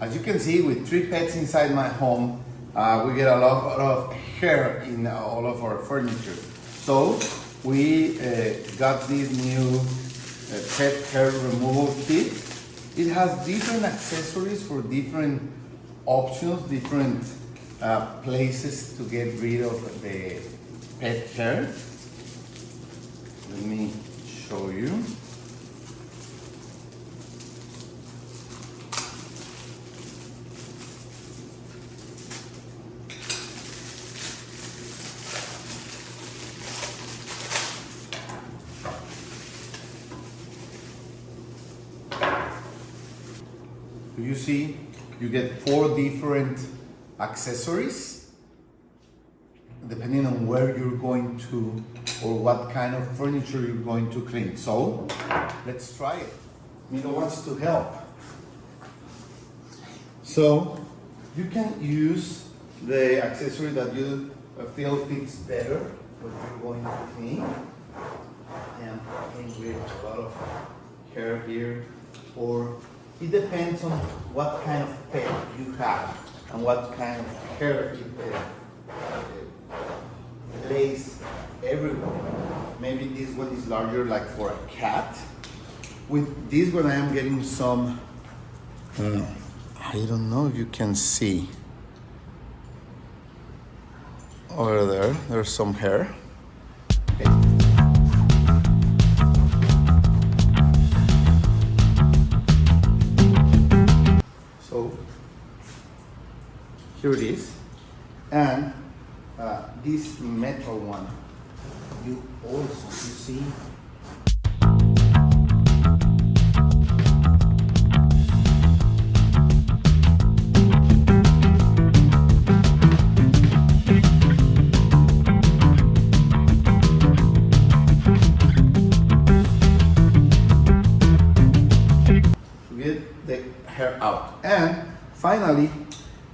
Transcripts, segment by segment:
As you can see, with 3 pets inside my home, we get a lot of hair in all of our furniture. So we got this new pet hair removal kit. It has different accessories for different options, different places to get rid of the pet hair. Let me show you. You see, you get 4 different accessories depending on where you're going to or what kind of furniture you're going to clean. So let's try it. Milo wants to help. So you can use the accessory that you feel fits better what you're going to clean. And I think we have a lot of hair here, or it depends on what kind of pet you have and what kind of hair it lays everywhere. Maybe this one is larger, like for a cat. With this one I am getting some, I don't know if you can see. Over there, there's some hair. Okay. Here it is, and this metal one, you see, to get the hair out. And finally,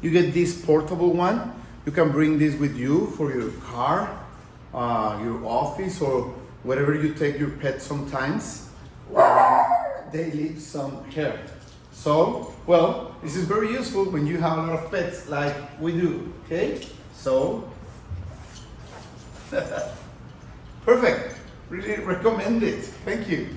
you get this portable one. You can bring this with you for your car, your office, or wherever you take your pet sometimes. They leave some hair. So, well, this is very useful when you have a lot of pets like we do, okay? So, perfect. Really recommend it. Thank you.